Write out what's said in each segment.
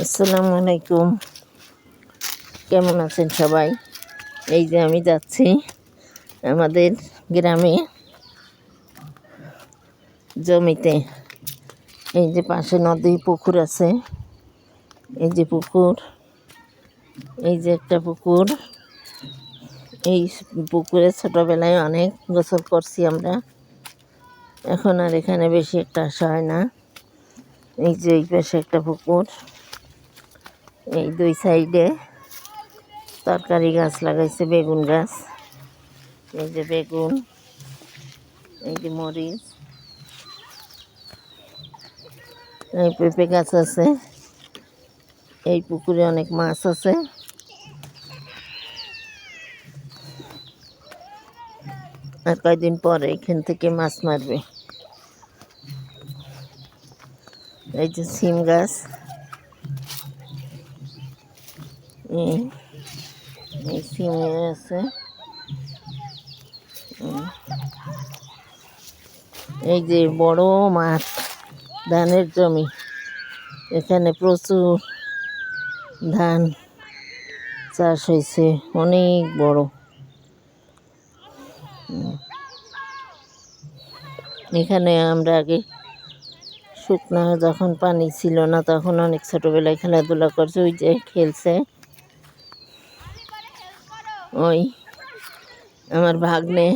আসসালামু আলাইকুম, কেমন আছেন সবাই? এই যে আমি যাচ্ছি আমাদের গ্রামে জমিতে। এই যে পাশে নদী পুকুর আছে, এই যে পুকুর, এই যে একটা পুকুর। এই পুকুরে ছোটোবেলায় অনেক গোসল করছি আমরা, এখন আর এখানে বেশি একটা আসা হয় না। এই যে এই পাশে একটা পুকুর, এই দুই সাইডে তরকারি গাছ লাগাইছে, বেগুন গাছ। এই যে বেগুন, এই যে মরিচ, এই পেঁপে গাছ আছে। এই পুকুরে অনেক মাছ আছে। আর কয়েকদিন পরে এখান থেকে মাছ মারবে। এই যে সিম গাছ, এই সিম আছে। এই যে বড় মাঠ, ধানের জমি, এখানে প্রচুর ধান চাষ হয়েছে, অনেক বড়। এখানে আমরা আগে শুকনা, যখন পানি ছিল না তখন অনেক ছোটোবেলায় খেলাধুলা করছে। ওই যে খেলছে ওই আমার ভাগ্নে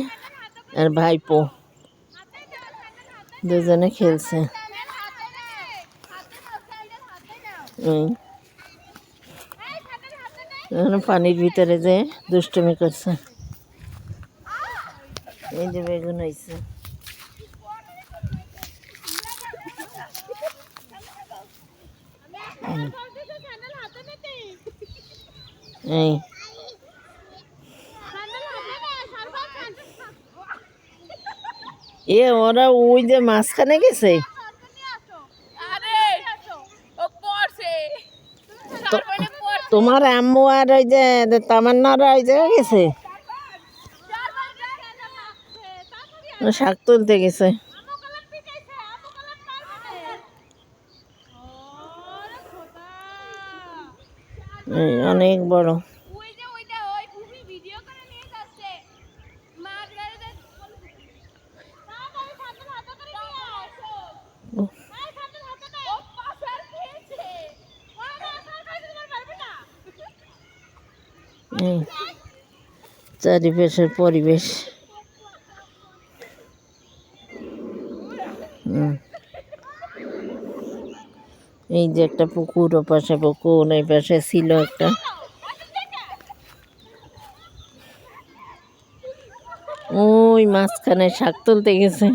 আর ভাইপো, দুজনে খেলছে। পানির ভিতরে যে দুষ্টুমি করছে। এই যে বেগুন হয়েছে। এই ওরা ওই যে মাঝখানে গেছে। তোমার আম্মু আর ওই যে তামান্নারা ওই জায়গায় গেছে, শাক তুলতে গেছে। অনেক বড়। চারিপাশের পরিবেশ। এই যে একটা পুকুর, ও পাশে পুকুর, এই পাশে ছিল একটা। ওই মাঝখানে শাক তুলতে গেছে।